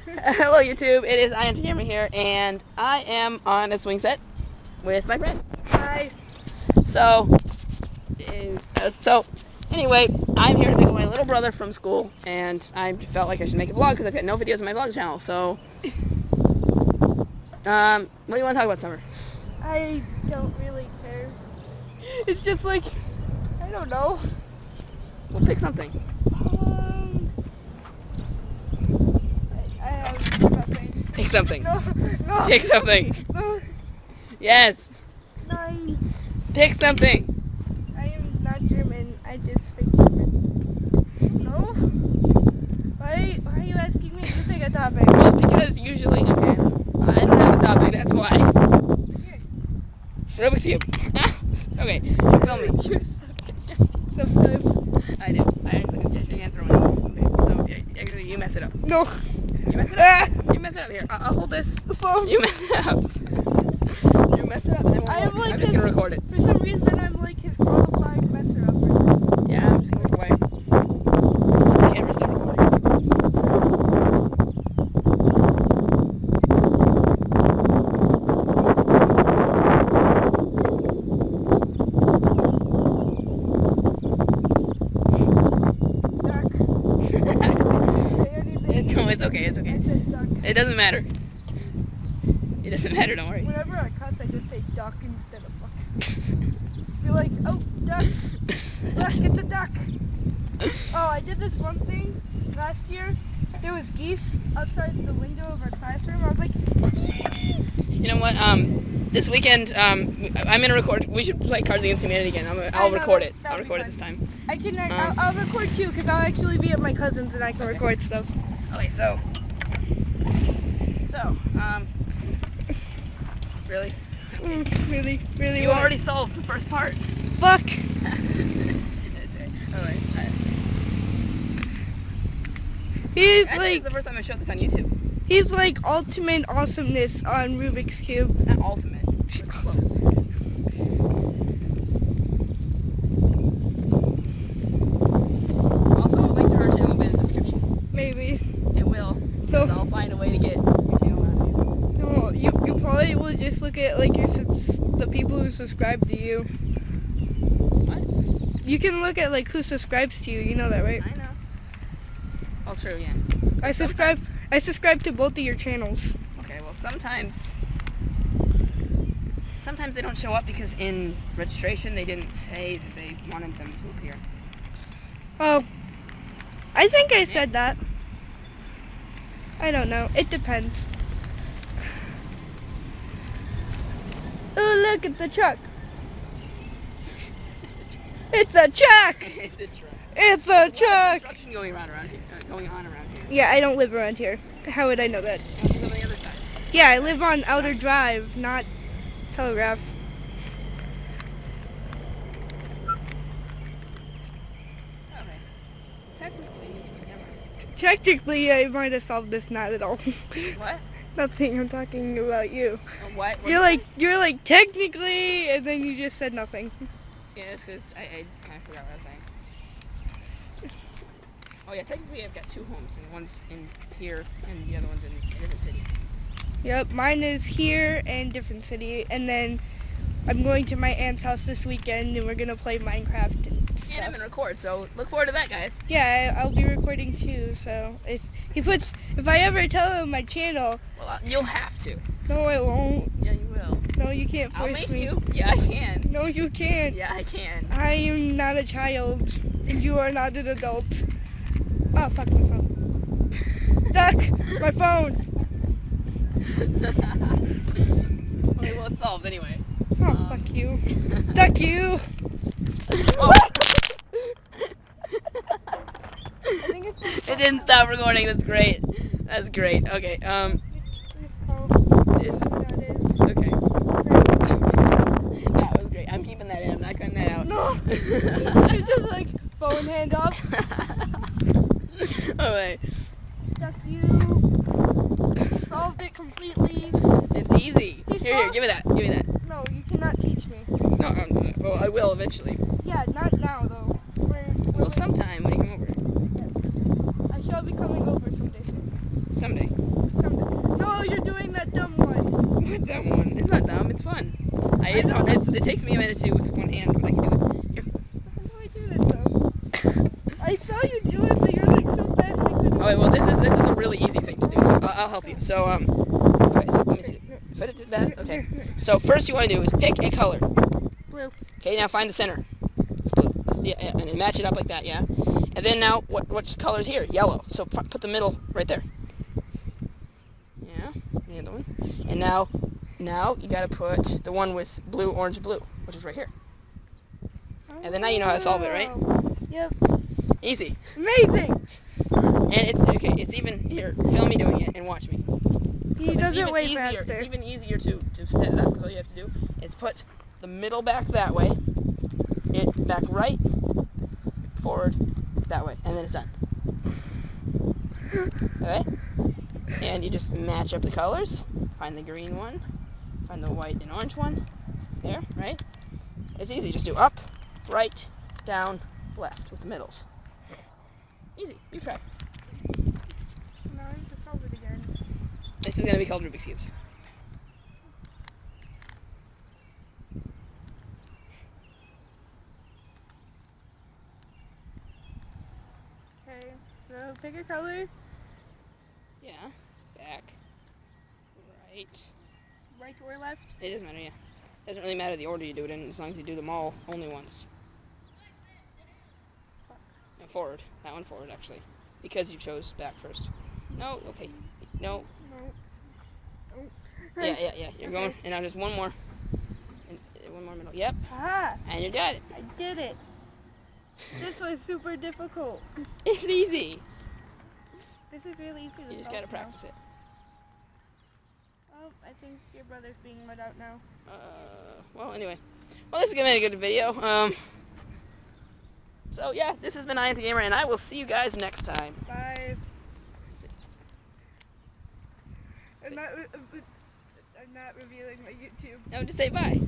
Hello YouTube, it is IyanTehGamer here, and I am on a swing set with my friend. Hi. So anyway, I'm here to pick up my little brother from school, and I felt like I should make a vlog because I've got no videos on my vlog channel. So, what do you want to talk about, Summer? I don't really care. It's just like, I don't know. Well, pick something. I have nothing. Pick something. No. Pick something. No. Yes. No. Pick something. I am not German. I just speak German. No? Why are you asking me to pick a topic? Well, because usually, okay, I don't have a topic, that's why. Rubik's Cube. Okay, tell me. Sometimes. I do. I actually can't throw it. Okay, so actually you mess it up. No. You mess it up. You mess it up here. I'll hold this. Phone. You mess it up. You mess it up, and then I'm just gonna record it. For some reason, I'm like his qualified messer upper. Yeah, I'm just gonna walk away. The camera's still recording. No, it's okay, it's okay. It doesn't matter. It doesn't matter, don't worry. Whenever I cuss, I just say duck instead of fuck. Be like, oh, duck. Duck, it's a duck. Oh, I did this one thing last year. There was geese outside the window of our classroom. I was like, geese. You know what, this weekend, I'm gonna record, we should play Cards Against Humanity again. I'll record it. I'll record it this time. I can, I'll record too, because I'll actually be at my cousin's and I can record stuff. Okay, so, really? Really? You already solved the first part. Fuck. Alright. He's This like, is the first time I showed this on YouTube. he's like ultimate awesomeness on Rubik's Cube. Not ultimate, but close. Also, a link to her channel will be in the description. Maybe. It will. No. I'll find a way to get your channel out. No, you probably will just look at like the people who subscribe to you. What? You can look at like who subscribes to you. You know that, right? I know. Oh, true, yeah. I subscribe to both of your channels. Okay, well, sometimes they don't show up because in registration they didn't say that they wanted them to appear. Oh, I think I said that. I don't know. It depends. Oh, look at the truck. It's a truck. It's a truck. It's a There's truck. construction going on around here. Yeah, I don't live around here. How would I know that? You live on the other side. Yeah, I live on Outer Drive, not Telegraph. Okay. Technically, I might have solved this, not at all. What? Nothing, I'm talking about you. What? You're like, technically, and then you just said nothing. Yeah, that's because I kind of forgot what I was saying. Oh yeah, technically I've got two homes, and one's in here, and the other one's in a different city. Yep, mine is here and different city, and then I'm going to my aunt's house this weekend, and we're gonna play Minecraft and stuff. And I'm gonna record, so look forward to that, guys. Yeah, I'll be recording too. So if I ever tell him my channel, Well, you'll have to. no, I won't. Yeah, you will. No, you can't force I'll make me. you. Yeah, I can. No, you can't. Yeah, I can. I am not a child, and you are not an adult. Oh, fuck my phone. Duck! My phone! Okay, well, it's solved anyway. Oh, fuck you. Duck you! Oh. I think it's It didn't stop recording. That's great. That's great. Okay. This. Okay. That was great. I'm keeping that in. I'm not cutting that out. No! It's just like phone hand up. Alright. Duck you. You solved it completely. It's easy. Here, give me that. Give me that. No, you cannot teach me. No, well, I will eventually. Yeah, not now though. Well, sometime when you come over. Yes. I shall be coming over someday soon. Someday. it's hard. It takes me a minute to do with one hand, but I can do it. Here. How do I do this though? I saw you do it, but you're like so fast. I couldn't. Oh wait, well this is a really easy thing to do. So I'll help you. So okay, so let me see. If I did that, okay. So first you want to do is pick a color. Blue. Okay, now find the center. It's blue. Yeah, and then match it up like that, yeah. And then now, what color is here? Yellow. So put the middle right there. Yeah, the other one. And now you gotta put the one with blue, orange, blue, which is right here. And then now you know how to solve it, right? Yep. Easy. Amazing. And it's okay. It's even here. Film me doing it and watch me. He does it way easier, faster. It's even easier to set it up. Because all you have to do is put the middle back that way, it back right, forward, that way, and then it's done. Okay? And you just match up the colors. Find the green one. Find the white and orange one. There, right? It's easy. Just do up, right, down, left with the middles. Easy. You try. Now I have to solve it again. This is going to be called Rubik's Cubes. Okay, so pick a color. Yeah. Back. Right. Right or left? It doesn't matter, yeah. It doesn't really matter the order you do it in, as long as you do them all only once. No, forward. That one forward, actually. Because you chose back first. No, okay. No. No. Oh. Yeah. You're going, and now just one more. And one more middle. Yep. Ah, And you got it. I did it. This was super difficult. It's easy. This is really easy to solve. You just gotta now. practice it. Oh, I think your brother's being let out now. Well, anyway. Well, this is gonna be a good video. So yeah, this has been IyanTehGamer, and I will see you guys next time. Bye. I'm not revealing my YouTube. No, just say bye.